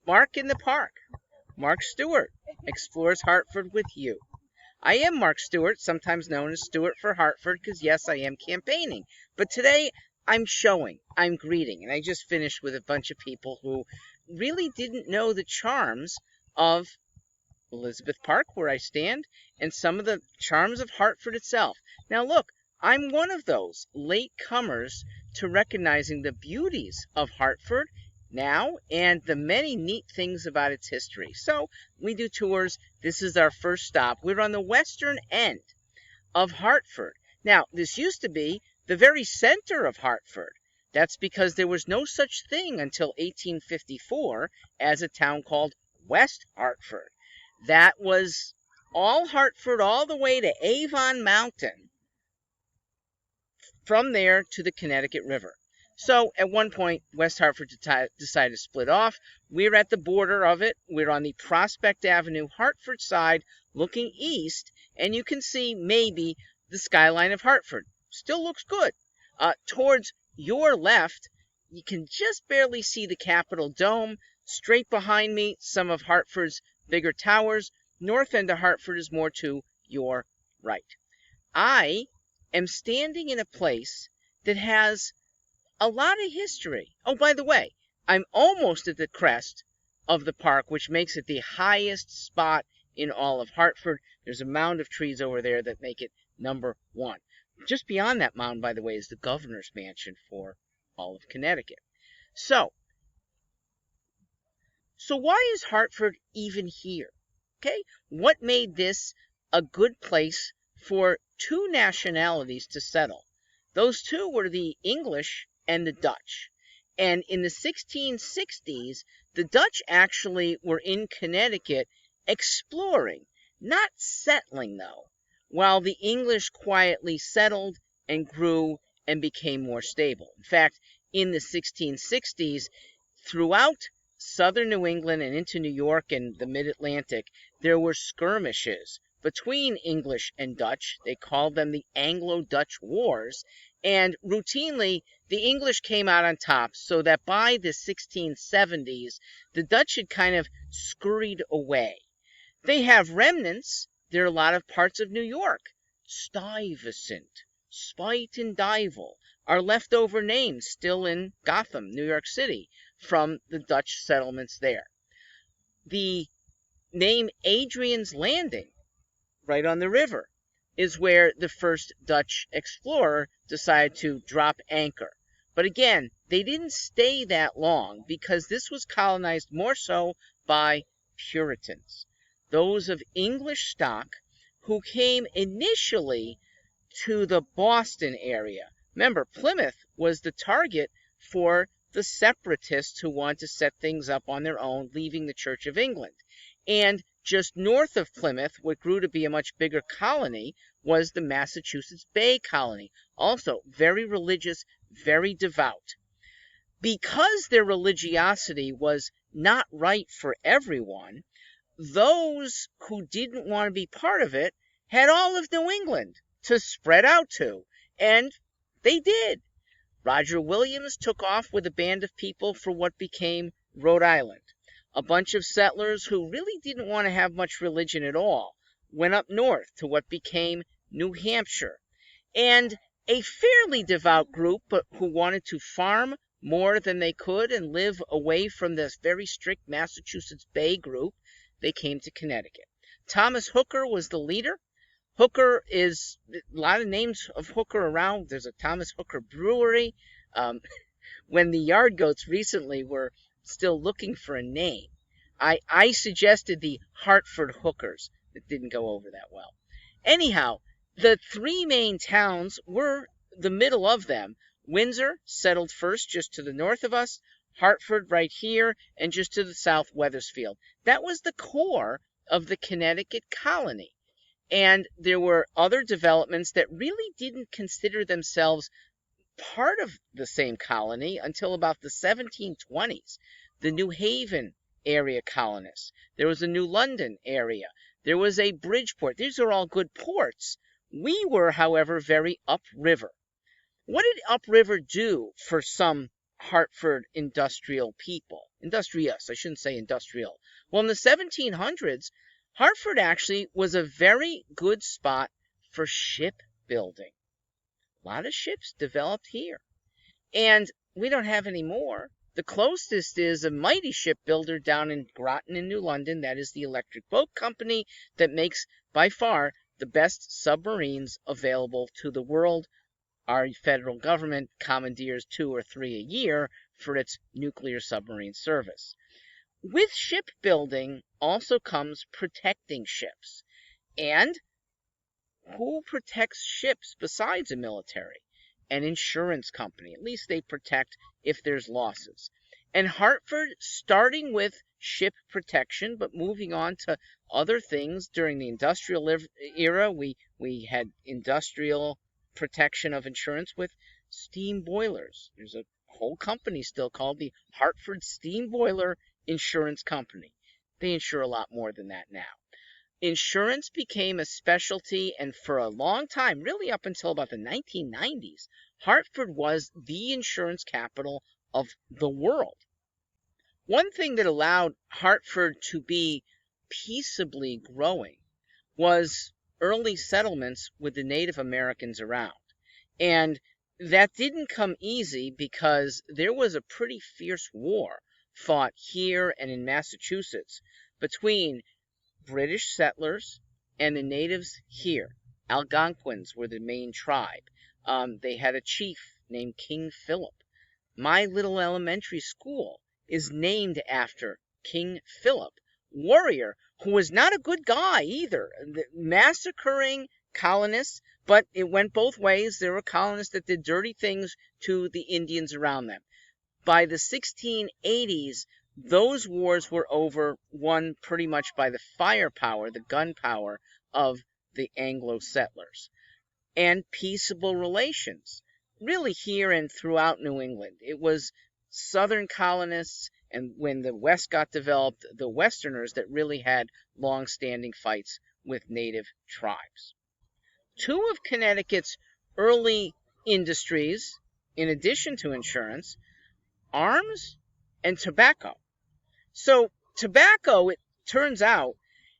Mark in the Park. Mark Stewart explores Hartford with you. I am Mark Stewart, sometimes known as Stewart for Hartford, because yes, I am campaigning. But today, I'm greeting, and I just finished with a bunch of people who really didn't know the charms of Elizabeth Park, where I stand, and some of the charms of Hartford itself. Now look, I'm one of those late comers to recognizing the beauties of Hartford now and the many neat things about its history. So we do tours. This is our first stop. We're on the western end of Hartford. Now, this used to be the very center of Hartford. That's because there was no such thing until 1854 as a town called West Hartford. That was all Hartford all the way to Avon Mountain, from there to the Connecticut River. So at one point, West Hartford decided to split off. We're at the border of it. We're on the Prospect Avenue, Hartford side, looking east, and you can see maybe the skyline of Hartford. Still looks good. Towards your left, you can just barely see the Capitol Dome. Straight behind me, some of Hartford's bigger towers. North end of Hartford is more to your right. I am standing in a place that has a lot of history. Oh, by the way, I'm almost at the crest of the park, which makes it the highest spot in all of Hartford. There's a mound of trees over there that make it number one. Just beyond that mound, by the way, is the governor's mansion for all of Connecticut. So why is Hartford even here? Okay, what made this a good place for two nationalities to settle? Those two were the English and the Dutch. And in the 1660s, the Dutch actually were in Connecticut exploring, not settling though, while the English quietly settled and grew and became more stable. In fact, in the 1660s, throughout southern New England and into New York and the mid-Atlantic, there were skirmishes between English and Dutch. They called them the Anglo-Dutch Wars, and routinely the English came out on top, so that by the 1670s, the Dutch had kind of scurried away. They have remnants. There are a lot of parts of New York. Stuyvesant, Spite, and Dival are leftover names still in Gotham, New York City, from the Dutch settlements there. The name Adrian's Landing, right on the river, is where the first Dutch explorer decided to drop anchor. But again, they didn't stay that long because this was colonized more so by Puritans, those of English stock who came initially to the Boston area. Remember, Plymouth was the target for the separatists who wanted to set things up on their own, leaving the Church of England. And just north of Plymouth, what grew to be a much bigger colony, was the Massachusetts Bay Colony. Also very religious, very devout. Because their religiosity was not right for everyone, those who didn't want to be part of it had all of New England to spread out to, and they did. Roger Williams took off with a band of people for what became Rhode Island. A bunch of settlers who really didn't want to have much religion at all went up north to what became New Hampshire. And a fairly devout group, but who wanted to farm more than they could and live away from this very strict Massachusetts Bay group, they came to Connecticut. Thomas Hooker was the leader. Hooker is a lot of names of Hooker around. There's a Thomas Hooker brewery. When the Yard Goats recently were still looking for a name, I suggested the Hartford Hookers. It didn't go over that well. Anyhow, the three main towns were the middle of them. Windsor settled first just to the north of us, Hartford right here, and just to the south, Wethersfield. That was the core of the Connecticut colony. And there were other developments that really didn't consider themselves part of the same colony until about the 1720s. The New Haven area colonists. There was a New London area. There was a Bridgeport. These are all good ports. We were, however, very upriver. What did upriver do for some Hartford industrious, I shouldn't say industrial. Well, in the 1700s, Hartford actually was a very good spot for shipbuilding. A lot of ships developed here. And we don't have any more. The closest is a mighty shipbuilder down in Groton in New London. That is the Electric Boat Company that makes, by far, the best submarines available to the world. Our federal government commandeers 2 or 3 a year for its nuclear submarine service. With shipbuilding also comes protecting ships. And who protects ships besides a military? An insurance company. At least they protect if there's losses. And Hartford, starting with ship protection, but moving on to other things during the industrial era, we had industrial protection of insurance with steam boilers. There's a whole company still called the Hartford Steam Boiler Insurance Company. They insure a lot more than that now. Insurance became a specialty, and for a long time, really up until about the 1990s, Hartford was the insurance capital of the world. One thing that allowed Hartford to be peaceably growing was early settlements with the Native Americans around. And that didn't come easy because there was a pretty fierce war fought here and in Massachusetts between British settlers and the natives here. Algonquins were the main tribe. They had a chief named King Philip. My little elementary school is named after King Philip, warrior who was not a good guy either, massacring colonists, but it went both ways. There were colonists that did dirty things to the Indians around them. By the 1680s, those wars were over, won pretty much by the firepower, the gunpowder of the Anglo settlers. And peaceable relations, really here and throughout New England. It was Southern colonists, and when the West got developed, the Westerners that really had long-standing fights with native tribes. Two of Connecticut's early industries, in addition to insurance, arms and tobacco. So tobacco, it turns out,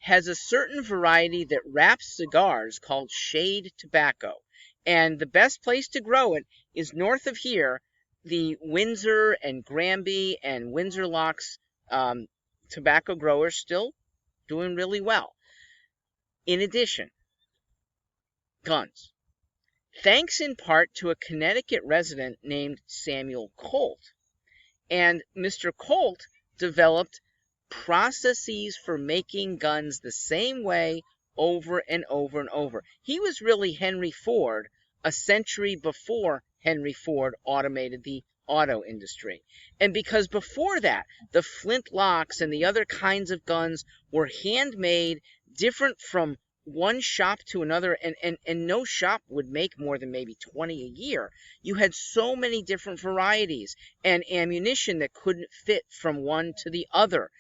has a certain variety that wraps cigars called shade tobacco. And the best place to grow it is north of here. The Windsor and Granby and Windsor Locks tobacco growers still doing really well. In addition, guns. Thanks in part to a Connecticut resident named Samuel Colt. And Mr. Colt developed processes for making guns the same way over and over and over. He was really Henry Ford a century before Henry Ford automated the auto industry. And because before that, the flintlocks and the other kinds of guns were handmade, different from one shop to another, and no shop would make more than maybe 20 a year. You had so many different varieties and ammunition that couldn't fit from one to the other.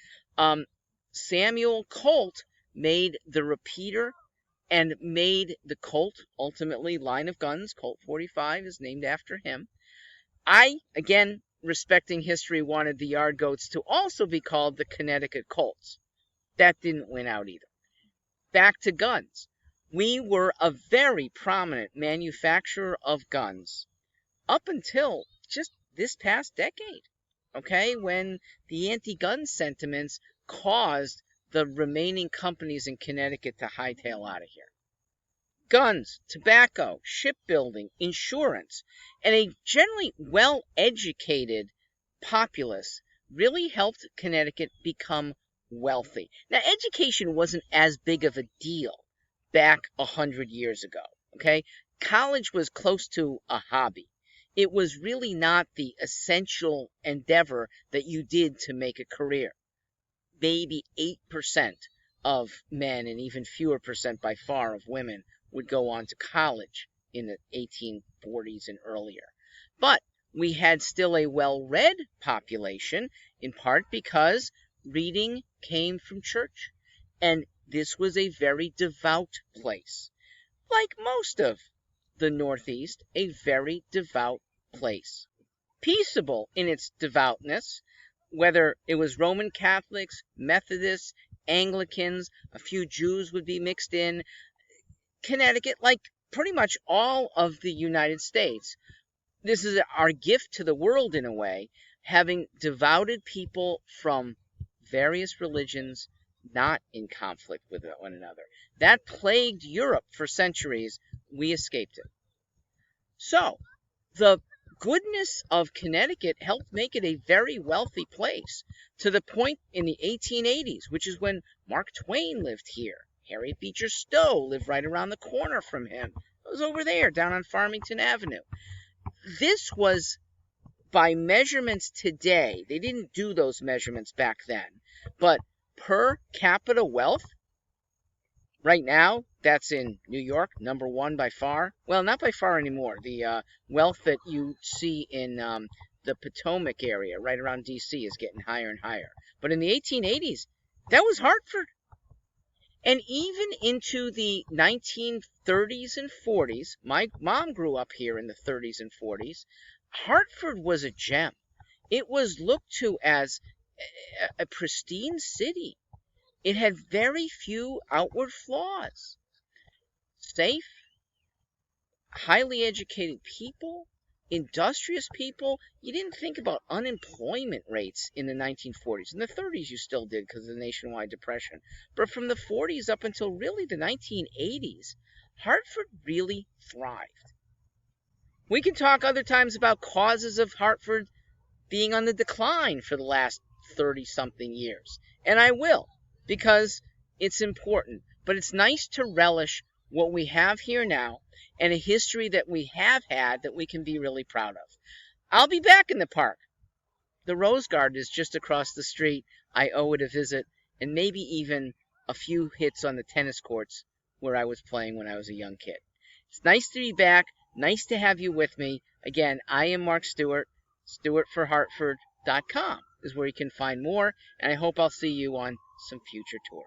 Samuel Colt made the repeater and made the Colt, ultimately, line of guns. Colt 45 is named after him. I, again, respecting history, wanted the yard goats to also be called the Connecticut Colts. That didn't win out either. Back to guns. We were a very prominent manufacturer of guns up until just this past decade, okay, when the anti-gun sentiments caused the remaining companies in Connecticut to hightail out of here. Guns, tobacco, shipbuilding, insurance, and a generally well-educated populace really helped Connecticut become wealthy. Now, education wasn't as big of a deal back 100 years ago, okay? College was close to a hobby. It was really not the essential endeavor that you did to make a career. Maybe 8% of men, and even fewer percent by far of women, would go on to college in the 1840s and earlier. But we had still a well-read population, in part because reading came from church, and this was a very devout place. Like most of the Northeast, a very devout place. peaceable in its devoutness, whether it was Roman Catholics, Methodists, Anglicans, a few Jews would be mixed in. Connecticut, like pretty much all of the United States, this is our gift to the world in a way, having devoted people from various religions not in conflict with one another. That plagued Europe for centuries. We escaped it. So, the goodness of Connecticut helped make it a very wealthy place, to the point in the 1880s, which is when Mark Twain lived here. Harriet Beecher Stowe lived right around the corner from him. It was over there, down on Farmington Avenue. This was, by measurements today, they didn't do those measurements back then, but per capita wealth, right now, that's in New York, number one by far. Well, not by far anymore. The wealth that you see in the Potomac area, right around D.C., is getting higher and higher. But in the 1880s, that was Hartford. And even into the 1930s and 40s, my mom grew up here in the 30s and 40s, Hartford was a gem. It was looked to as a pristine city. It had very few outward flaws. Safe, highly educated people, industrious people. You didn't think about unemployment rates in the 1940s. In the 30s you still did because of the nationwide depression. But from the 40s up until really the 1980s, Hartford really thrived. We can talk other times about causes of Hartford being on the decline for the last 30-something years. And I will, because it's important. But it's nice to relish what we have here now and a history that we have had that we can be really proud of. I'll be back in the park. The Rose Garden is just across the street. I owe it a visit, and maybe even a few hits on the tennis courts where I was playing when I was a young kid. It's nice to be back. Nice to have you with me. Again, I am Mark Stewart. StewartForHartford.com is where you can find more, and I hope I'll see you on some future tours.